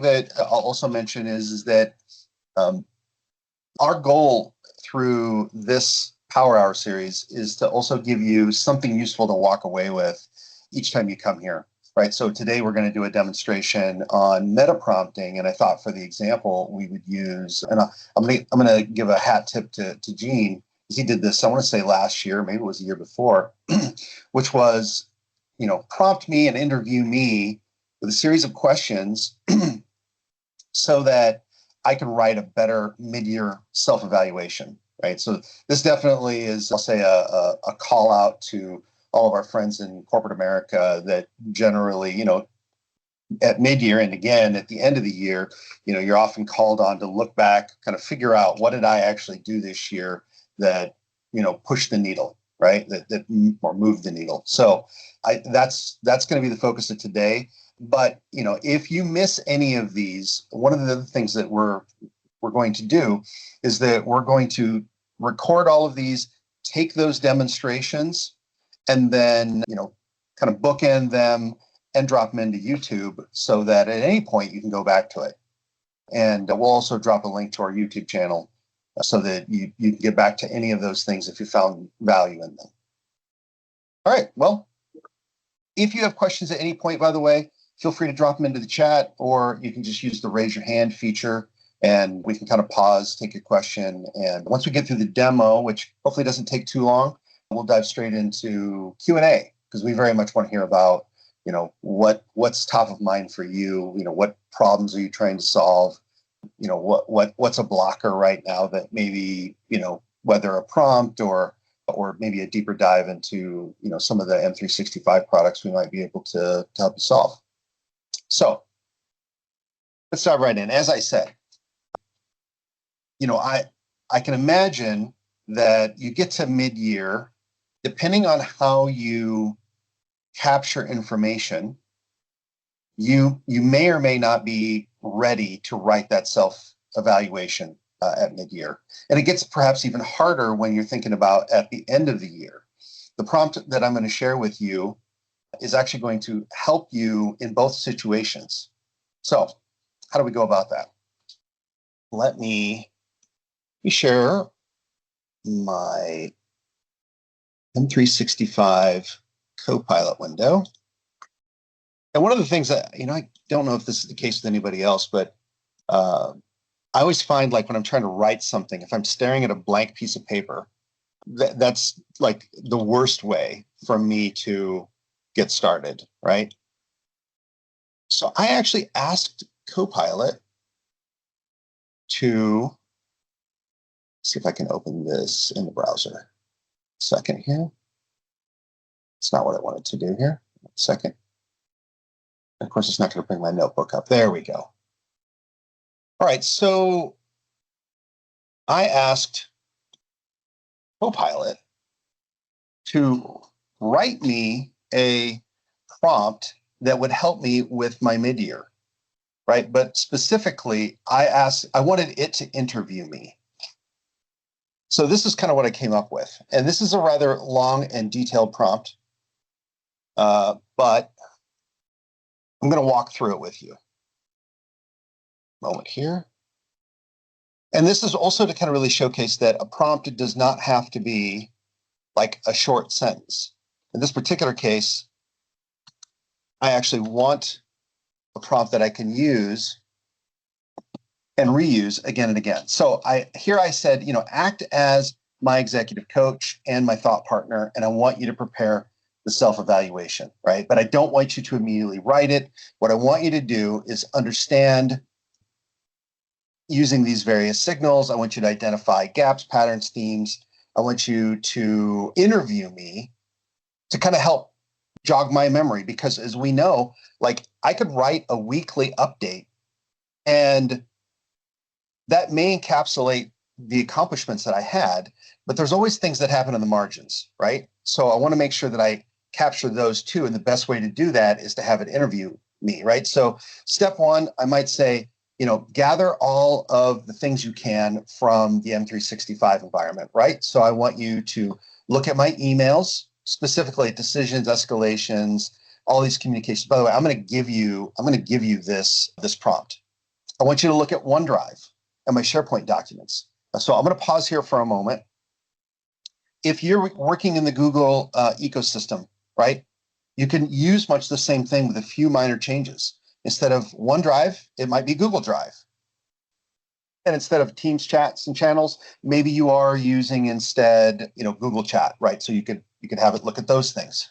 that I'll also mention is that our goal through this Power Hour series is to also give you something useful to walk away with each time you come here, right? So today we're going to do a demonstration on meta prompting, and I thought for the example we would use, and I'm going to give a hat tip to Gene, because he did this, I want to say last year, maybe it was the year before, which was, prompt me and interview me with a series of questions so that I can write a better mid-year self-evaluation, right? So this definitely is, I'll say, a call out to all of our friends in corporate America that generally, at mid-year and again at the end of the year, you're often called on to look back, kind of figure out what did I actually do this year that, pushed the needle, right? That or moved the needle. So that's going to be the focus of today. But, if you miss any of these, one of the things that we're going to do is that we're going to record all of these, take those demonstrations, and then, kind of bookend them and drop them into YouTube so that at any point you can go back to it. And we'll also drop a link to our YouTube channel so that you can get back to any of those things if you found value in them. All right. Well, if you have questions at any point, by the way, feel free to drop them into the chat, or you can just use the raise your hand feature and we can kind of pause, take your question. And once we get through the demo, which hopefully doesn't take too long, we'll dive straight into Q&A, because we very much want to hear about, what's top of mind for you, what problems are you trying to solve, what's a blocker right now that maybe, whether a prompt or maybe a deeper dive into, some of the M365 products we might be able to help you solve. So let's dive right in. As I said, I can imagine that you get to mid-year, depending on how you capture information, you may or may not be ready to write that self-evaluation at mid-year. And it gets perhaps even harder when you're thinking about at the end of the year. The prompt that I'm going to share with you is actually going to help you in both situations. So how do we go about that? Let me share my M365 Copilot window. And one of the things that, I don't know if this is the case with anybody else, but I always find, like, when I'm trying to write something, if I'm staring at a blank piece of paper, that's like the worst way for me to get started, right? So I actually asked Copilot to see if I can open this in the browser. Second here. It's not what I wanted to do here. Second. Of course, it's not going to bring my notebook up. There we go. All right, so I asked Copilot to write me a prompt that would help me with my mid-year, right? But specifically, I wanted it to interview me. So this is kind of what I came up with. And this is a rather long and detailed prompt, but I'm going to walk through it with you. Moment here. And this is also to kind of really showcase that a prompt does not have to be like a short sentence. In this particular case, I actually want a prompt that I can use and reuse again and again. So I said, act as my executive coach and my thought partner, and I want you to prepare the self-evaluation, right? But I don't want you to immediately write it. What I want you to do is understand using these various signals. I want you to identify gaps, patterns, themes. I want you to interview me to kind of help jog my memory, because as we know, like, I could write a weekly update and that may encapsulate the accomplishments that I had, but there's always things that happen in the margins, right? So I want to make sure that I capture those too. And the best way to do that is to have it interview me, right? So step one, I might say, gather all of the things you can from the M365 environment, right? So I want you to look at my emails, specifically decisions, escalations, all these communications. By the way, I'm going to give you this prompt. I want you to look at OneDrive and my SharePoint documents. So I'm going to pause here for a moment. If you're working in the Google ecosystem, right, you can use much the same thing with a few minor changes. Instead of OneDrive, it might be Google Drive. And instead of Teams chats and channels, maybe you are using instead, Google Chat, right? So you could have it look at those things.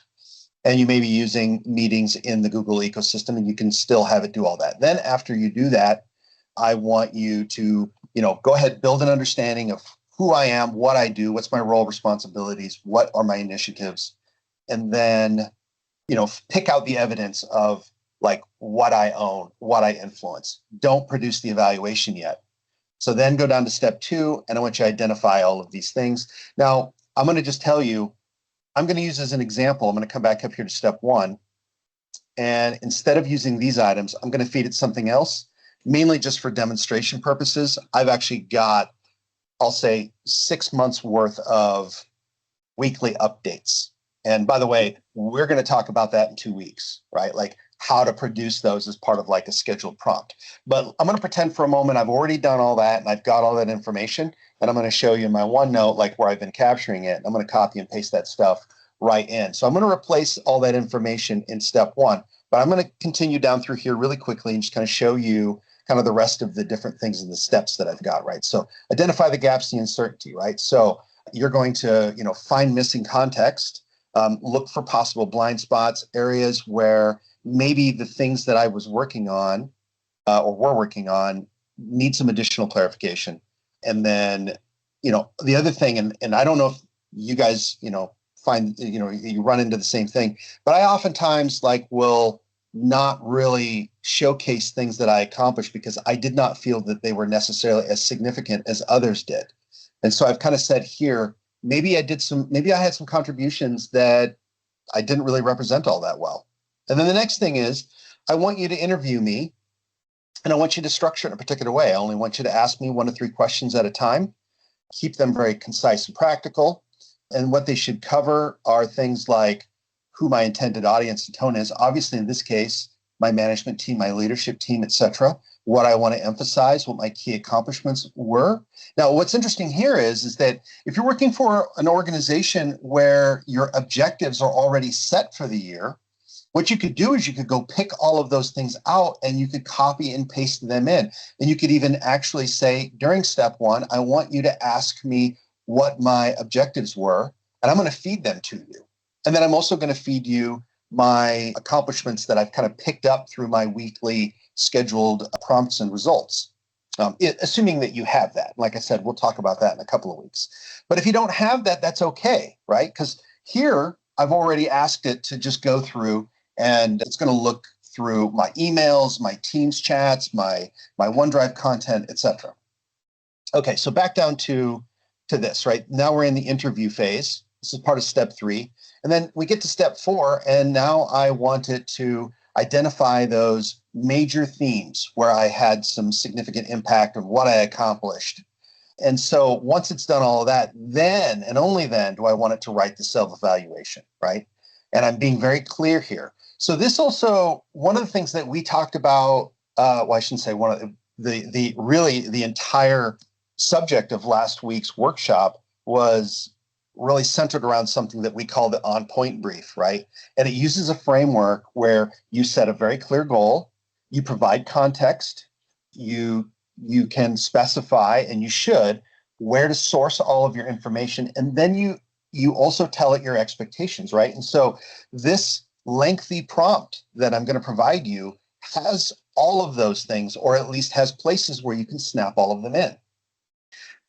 And you may be using meetings in the Google ecosystem, and you can still have it do all that. Then after you do that, I want you to, go ahead, build an understanding of who I am, what I do, what's my role, responsibilities, what are my initiatives, and then, pick out the evidence of like what I own, what I influence. Don't produce the evaluation yet. So then go down to step 2, and I want you to identify all of these things. Now, I'm going to just tell you, I'm going to use as an example, I'm going to come back up here to step 1. And instead of using these items, I'm going to feed it something else, mainly just for demonstration purposes. I've actually got, I'll say, 6 months worth of weekly updates. And by the way, we're going to talk about that in 2 weeks, right? Like how to produce those as part of like a scheduled prompt. But I'm going to pretend for a moment I've already done all that and I've got all that information, and I'm going to show you in my OneNote like where I've been capturing it. I'm going to copy and paste that stuff right in. So I'm going to replace all that information in step 1, but I'm going to continue down through here really quickly and just kind of show you kind of the rest of the different things in the steps that I've got, right? So identify the gaps, the uncertainty, right? So you're going to, find missing context, look for possible blind spots, areas where maybe the things that I was working on or were working on need some additional clarification. And then, the other thing, and I don't know if you guys, find, you run into the same thing, but I oftentimes will not really showcase things that I accomplished because I did not feel that they were necessarily as significant as others did. And so I've kind of said here, maybe I had some contributions that I didn't really represent all that well. And then the next thing is, I want you to interview me, and I want you to structure it in a particular way. I only want you to ask me 1 to 3 questions at a time. Keep them very concise and practical. And what they should cover are things like who my intended audience and tone is. Obviously, in this case, my management team, my leadership team, etc. What I want to emphasize, what my key accomplishments were. Now, what's interesting here is that if you're working for an organization where your objectives are already set for the year, what you could do is you could go pick all of those things out and you could copy and paste them in. And you could even actually say during step 1, I want you to ask me what my objectives were, and I'm going to feed them to you. And then I'm also going to feed you my accomplishments that I've kind of picked up through my weekly scheduled prompts and results, assuming that you have that. Like I said, we'll talk about that in a couple of weeks. But if you don't have that, that's okay, right? Because here I've already asked it to just go through, and it's going to look through my emails, my Teams chats, my OneDrive content, etc. Okay, so back down to this, right? Now we're in the interview phase. This is part of step 3. And then we get to step 4, and now I want it to identify those major themes where I had some significant impact of what I accomplished. And so once it's done all of that, then and only then do I want it to write the self-evaluation, right? And I'm being very clear here. So this also, one of the things that we talked about, I shouldn't say one of the entire subject of last week's workshop was really centered around something that we call the on-point brief, right? And it uses a framework where you set a very clear goal, you provide context, you can specify, and you should, where to source all of your information, and then you also tell it your expectations, right? And so this lengthy prompt that I'm going to provide you has all of those things, or at least has places where you can snap all of them in.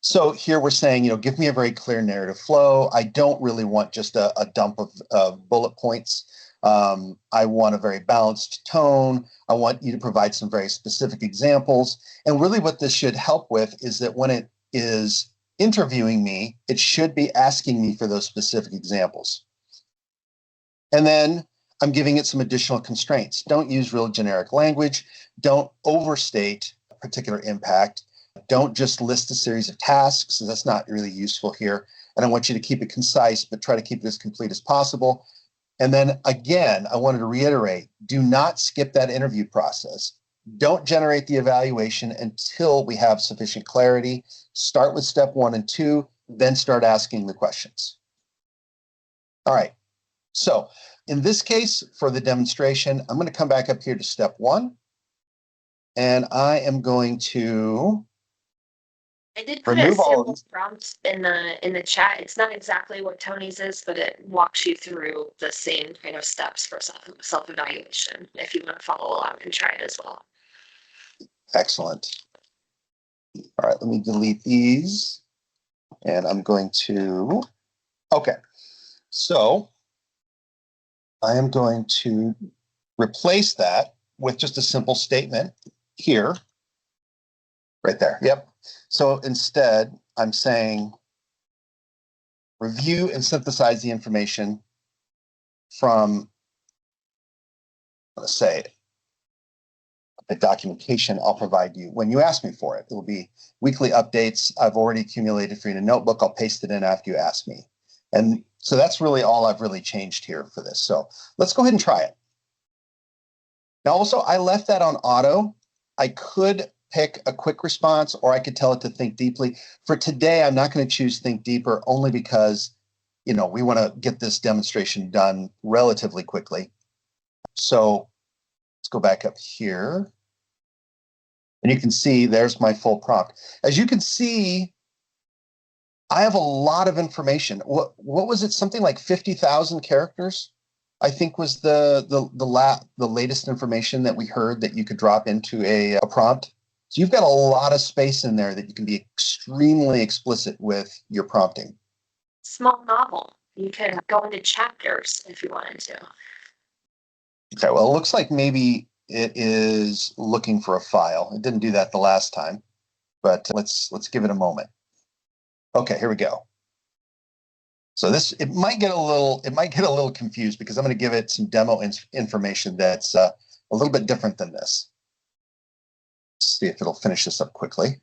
So here we're saying, give me a very clear narrative flow. I don't really want just a dump of bullet points. I want a very balanced tone. I want you to provide some very specific examples. And really what this should help with is that when it is interviewing me, it should be asking me for those specific examples. And then I'm giving it some additional constraints. Don't use real generic language. Don't overstate a particular impact. Don't just list a series of tasks. So that's not really useful here. And I want you to keep it concise, but try to keep it as complete as possible. And then again, I wanted to reiterate, do not skip that interview process. Don't generate the evaluation until we have sufficient clarity. Start with step 1 and 2, then start asking the questions. All right. So in this case, for the demonstration, I'm going to come back up here to step 1, and I am going to I did put a remove all of sample these. prompt in the chat. It's not exactly what Tony's is, but it walks you through the same kind of steps for self-evaluation if you want to follow along and try it as well. Excellent. All right, let me delete these, and I'm going to, okay. So I am going to replace that with just a simple statement here, right there. Yep. So instead, I'm saying review and synthesize the information from, let's say, the documentation I'll provide you when you ask me for it. It will be weekly updates I've already accumulated for you in a notebook. I'll paste it in after you ask me. And so that's really all I've really changed here for this. So let's go ahead and try it. Now, also, I left that on auto. I could pick a quick response, or I could tell it to think deeply. For today, I'm not going to choose think deeper, only because, we want to get this demonstration done relatively quickly. So let's go back up here. And you can see there's my full prompt. As you can see, I have a lot of information. What was it? Something like 50,000 characters, I think, was the latest information that we heard that you could drop into a prompt. So you've got a lot of space in there that you can be extremely explicit with your prompting. Small novel. You can go into chapters if you wanted to. Okay, well, it looks like maybe it is looking for a file. It didn't do that the last time, but let's give it a moment. Okay, here we go. So it might get a little confused because I'm going to give it some demo information that's a little bit different than this. Let's see if it'll finish this up quickly.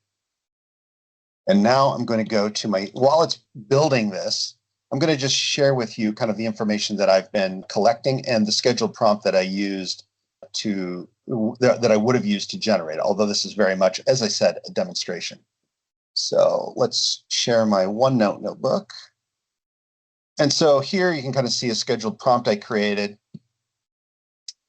And now I'm going to go to while it's building this, I'm going to just share with you kind of the information that I've been collecting and the scheduled prompt that I used that I would have used to generate, although this is very much, as I said, a demonstration. So let's share my OneNote notebook. And so here you can kind of see a scheduled prompt I created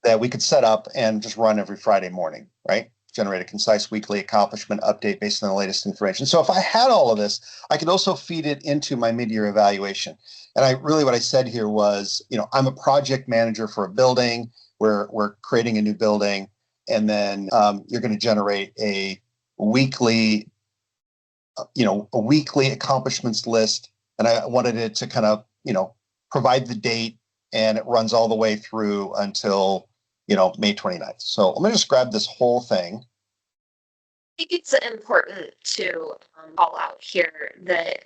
that we could set up and just run every Friday morning, right? Generate a concise weekly accomplishment update based on the latest information. So if I had all of this, I could also feed it into my mid-year evaluation. And what I said here was, I'm a project manager for a building. We're creating a new building, and then you're going to generate a weekly accomplishments list. And I wanted it to kind of, provide the date, and it runs all the way through until, May 29th. So I'm going to just grab this whole thing. I think it's important to call out here that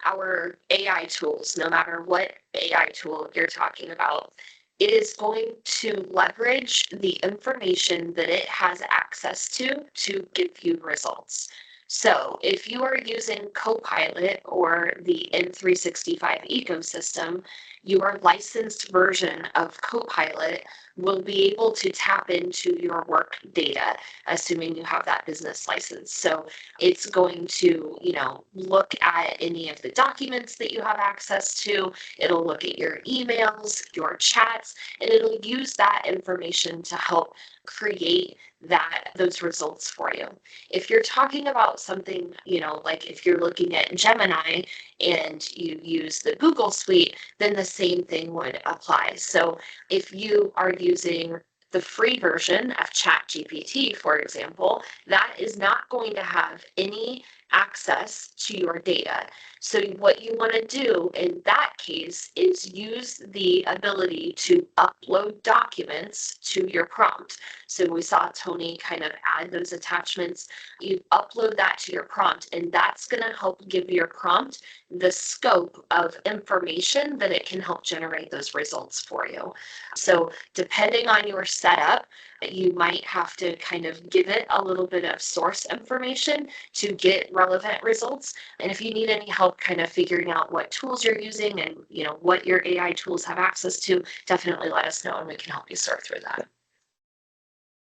our AI tools, no matter what AI tool you're talking about, it is going to leverage the information that it has access to give you results. So if you are using Copilot or the M365 ecosystem, your licensed version of Copilot will be able to tap into your work data, assuming you have that business license. So it's going to, look at any of the documents that you have access to. It'll look at your emails, your chats, and it'll use that information to help create those results for you. If you're talking about something, like if you're looking at Gemini and you use the Google Suite, then the same thing would apply. So if you are using the free version of ChatGPT, for example, that is not going to have any access to your data. So what you want to do in that case is use the ability to upload documents to your prompt. So we saw Tony kind of add those attachments. You upload that to your prompt, and that's going to help give your prompt the scope of information that it can help generate those results for you. So depending on your setup, you might have to kind of give it a little bit of source information to get relevant results. And if you need any help kind of figuring out what tools you're using and what your AI tools have access to, definitely let us know and we can help you sort through that.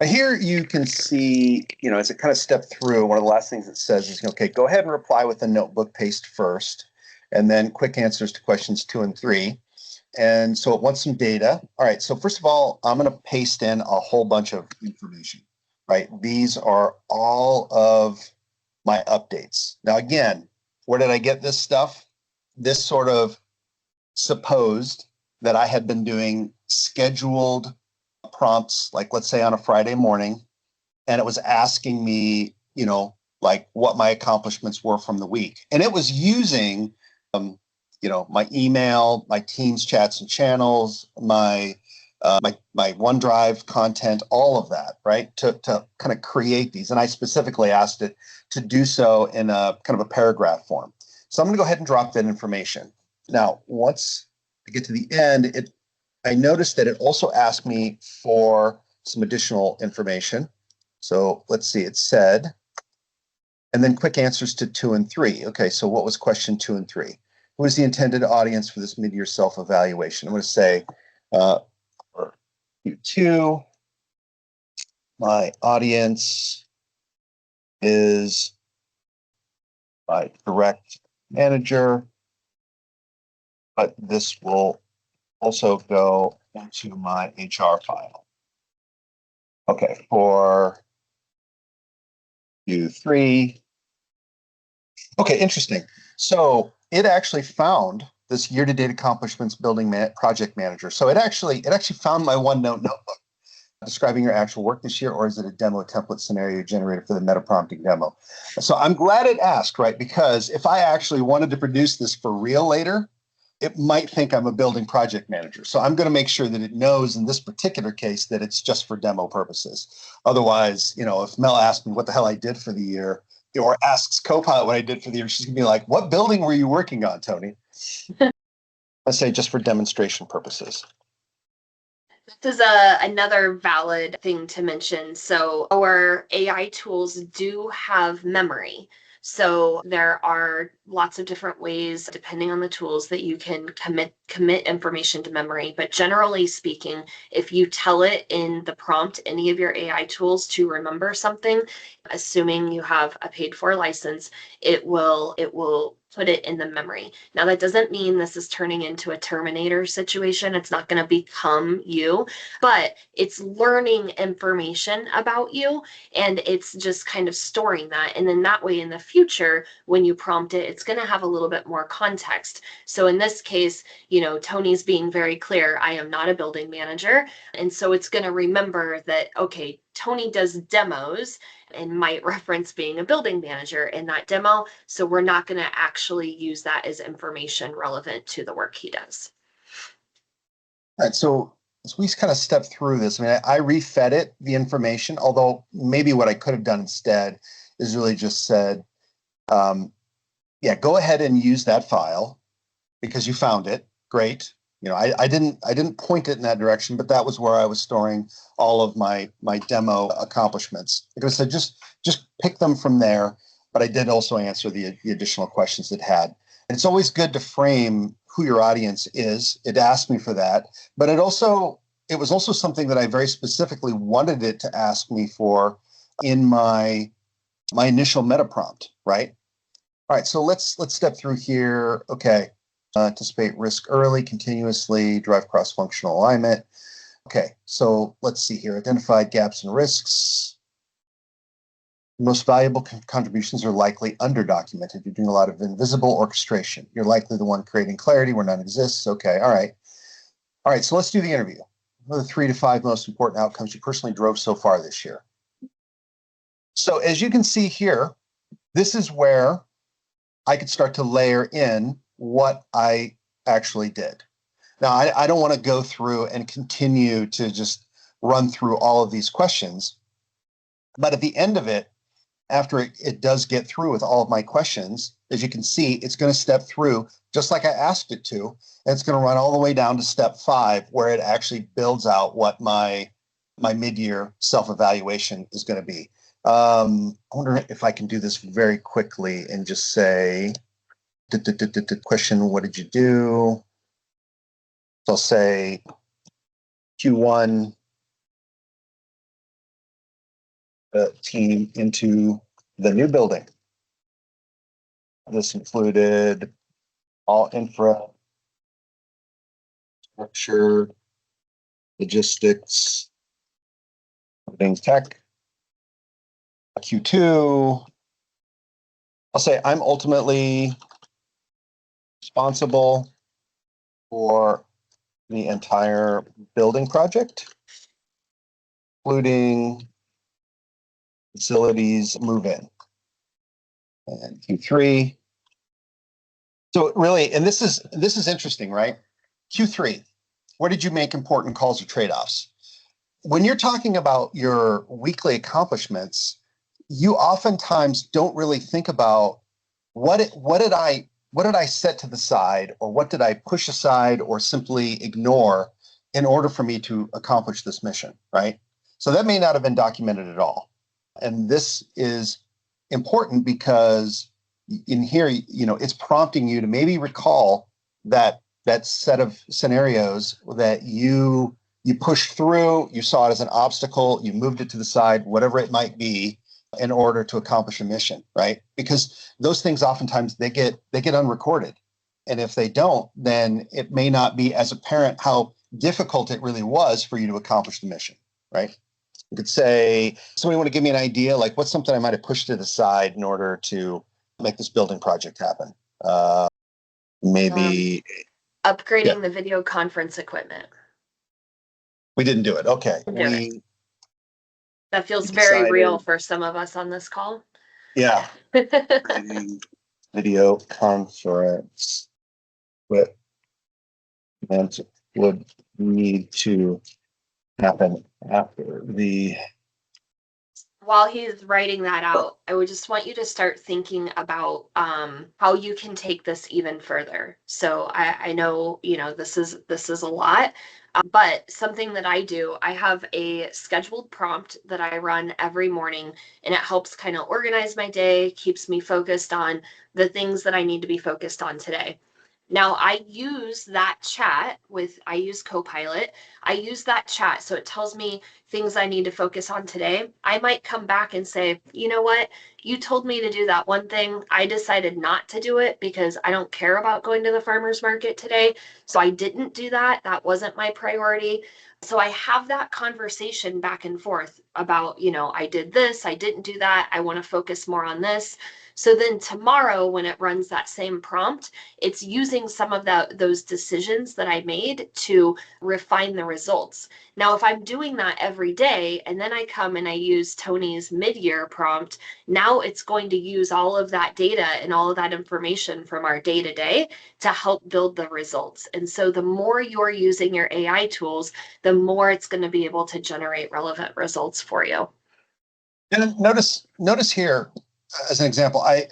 Here you can see, as it kind of step through, one of the last things it says is, okay, go ahead and reply with a notebook paste first, and then quick answers to questions 2 and 3. And so it wants some data. All right, so first of all, I'm going to paste in a whole bunch of information, right? These are all of my updates. Now, again, where did I get this stuff? This sort of supposed that I had been doing scheduled prompts, like let's say on a Friday morning, and it was asking me, like what my accomplishments were from the week. And it was using, my email, my Teams chats and channels, my OneDrive content, all of that, right? To kind of create these. And I specifically asked it to do so in a kind of a paragraph form. So I'm going to go ahead and drop that information. Now, once I get to the end, I noticed that it also asked me for some additional information. So let's see, it said, and then quick answers to 2 and 3. Okay, so what was question 2 and 3? Who is the intended audience for this mid-year self-evaluation? I'm going to say, for Q2, my audience is my direct manager, but this will also go into my HR file. Okay, for Q3. Okay, interesting. So it actually found this year-to-date accomplishments building project manager. So it actually found my OneNote notebook describing your actual work this year, or is it a demo template scenario generated for the meta prompting demo? So I'm glad it asked, right? Because if I actually wanted to produce this for real later, it might think I'm a building project manager. So I'm going to make sure that it knows in this particular case that it's just for demo purposes. Otherwise, if Mel asked me what the hell I did for the year, or asks Copilot what I did for the year, she's going to be like, what building were you working on, Tony? I say just for demonstration purposes. This is another valid thing to mention. So our AI tools do have memory. So there are lots of different ways, depending on the tools, that you can commit information to memory. But generally speaking, if you tell it in the prompt, any of your AI tools, to remember something, assuming you have a paid for license, it will put it in the memory. Now, that doesn't mean this is turning into a Terminator situation. It's not going to become you, but it's learning information about you, and it's just kind of storing that. And then that way in the future, when you prompt it, it's going to have a little bit more context. So in this case, Tony's being very clear, I am not a building manager. And so it's going to remember that, okay, Tony does demos and might reference being a building manager in that demo. So we're not going to actually use that as information relevant to the work he does. All right. So as we kind of step through this, I refed it the information, although maybe what I could have done instead is really just said, go ahead and use that file because you found it. Great. I didn't point it in that direction, but that was where I was storing all of my demo accomplishments. Like I said, just pick them from there. But I did also answer the additional questions it had. And it's always good to frame who your audience is. It asked me for that, but it was also something that I very specifically wanted it to ask me for in my initial meta prompt, right? All right, so let's step through here. Okay, anticipate risk early, continuously, drive cross-functional alignment. Okay, so let's see here. Identified gaps and risks. Most valuable contributions are likely underdocumented. You're doing a lot of invisible orchestration. You're likely the one creating clarity where none exists. Okay, all right. All right, so let's do the interview. What are the 3 to 5 most important outcomes you personally drove so far this year? So as you can see here, this is where I could start to layer in what I actually did. Now, I don't want to go through and continue to just run through all of these questions, but at the end of it, after it does get through with all of my questions, as you can see, it's going to step through just like I asked it to, and it's going to run all the way down to step 5, where it actually builds out what my mid-year self-evaluation is going to be. I wonder if I can do this very quickly and just say, question, what did you do? So I'll say Q1 the team into the new building. This included all infrastructure, logistics, things tech. Q2, I'll say I'm ultimately responsible for the entire building project, including facilities move-in. And Q3. So really, and this is interesting, right? Q3, where did you make important calls or trade-offs? When you're talking about your weekly accomplishments, you oftentimes don't really think about what did I set to the side, or what did I push aside or simply ignore in order for me to accomplish this mission, right? So that may not have been documented at all. And this is important because in here, it's prompting you to maybe recall that set of scenarios that you pushed through, you saw it as an obstacle, you moved it to the side, whatever it might be, in order to accomplish a mission, right? Because those things oftentimes they get unrecorded. And if they don't, then it may not be as apparent how difficult it really was for you to accomplish the mission, right? You could say, somebody want to give me an idea, like what's something I might have pushed to the side in order to make this building project happen? Maybe upgrading the video conference equipment. We didn't do it. Okay. That feels very real for some of us on this call. Yeah. Video conference with and would need to happen after the. While he's writing that out, I would just want you to start thinking about how you can take this even further. So I know, this is a lot, but something that I do, I have a scheduled prompt that I run every morning, and it helps kind of organize my day, keeps me focused on the things that I need to be focused on today. Now I use that chat I use Copilot. I use that chat. So it tells me things I need to focus on today. I might come back and say, you know what? You told me to do that one thing. I decided not to do it because I don't care about going to the farmer's market today. So I didn't do that. That wasn't my priority. So I have that conversation back and forth about, I did this, I didn't do that. I want to focus more on this. So then tomorrow, when it runs that same prompt, it's using some of those decisions that I made to refine the results. Now, if I'm doing that every day, and then I come and I use Tony's mid-year prompt, now it's going to use all of that data and all of that information from our day-to-day to help build the results. And so the more you're using your AI tools, the more it's going to be able to generate relevant results for you. And notice here, as an example, I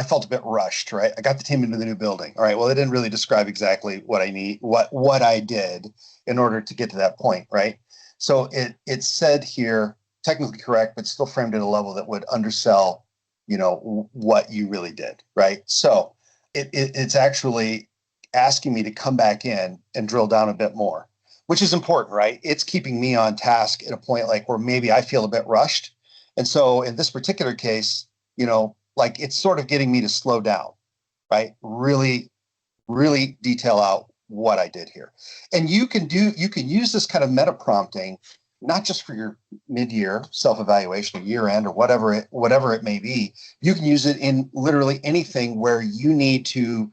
felt a bit rushed, right? I got the team into the new building. All right. Well, it didn't really describe exactly what I need, what I did in order to get to that point, right? So it said here, technically correct, but still framed at a level that would undersell, what you really did, right? So it's actually asking me to come back in and drill down a bit more, which is important, right? It's keeping me on task at a point like where maybe I feel a bit rushed. And so in this particular case, like it's sort of getting me to slow down, right? Really, really detail out what I did here. And you can use this kind of meta prompting, not just for your mid-year self-evaluation or year end or whatever it may be. You can use it in literally anything where you need to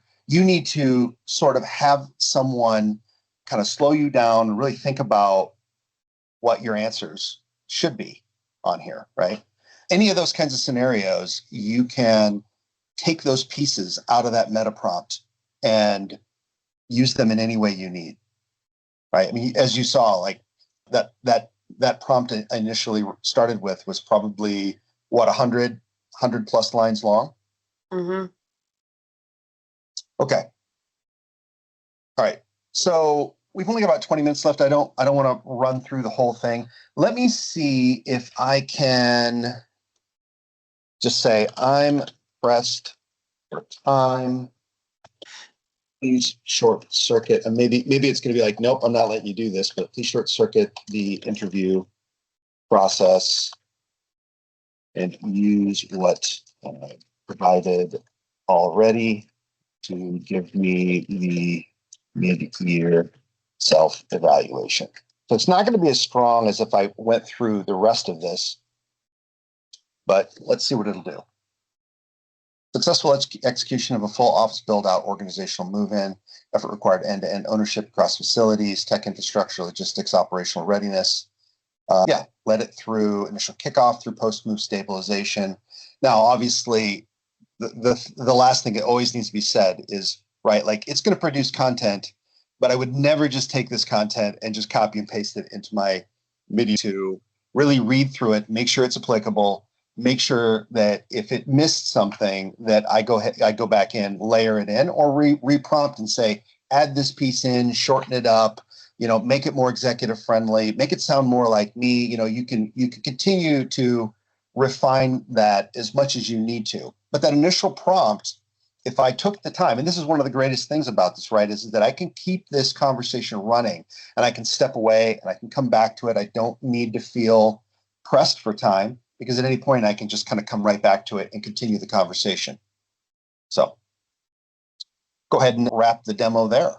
sort of have someone kind of slow you down and really think about what your answers should be on here, right? Any of those kinds of scenarios, you can take those pieces out of that meta prompt and use them in any way you need, right? I mean, as you saw, like that prompt initially started with was probably 100 plus lines long. Mm-hmm. Okay. All right. So we've only got about 20 minutes left. I don't want to run through the whole thing. Let me see if I can just say I'm pressed for time. Please short circuit, and maybe it's going to be like, nope, I'm not letting you do this, but please short circuit the interview process and use what provided already to give me the mid-year self-evaluation. So it's not going to be as strong as if I went through the rest of this, but let's see what it'll do. Successful execution of a full office build-out, organizational move-in, effort required end-to-end ownership across facilities, tech infrastructure, logistics, operational readiness. Led it through initial kickoff, through post-move stabilization. Now, obviously, the last thing that always needs to be said is, right, like it's going to produce content, but I would never just take this content and just copy and paste it into my MIDI to really read through it, make sure it's applicable, make sure that if it missed something that I go back in, layer it in, or re-prompt and say, add this piece in, shorten it up, make it more executive friendly, make it sound more like me. You can continue to refine that as much as you need to. But that initial prompt, if I took the time, and this is one of the greatest things about this, right, is that I can keep this conversation running and I can step away and I can come back to it. I don't need to feel pressed for time because at any point I can just kind of come right back to it and continue the conversation. So go ahead and wrap the demo there.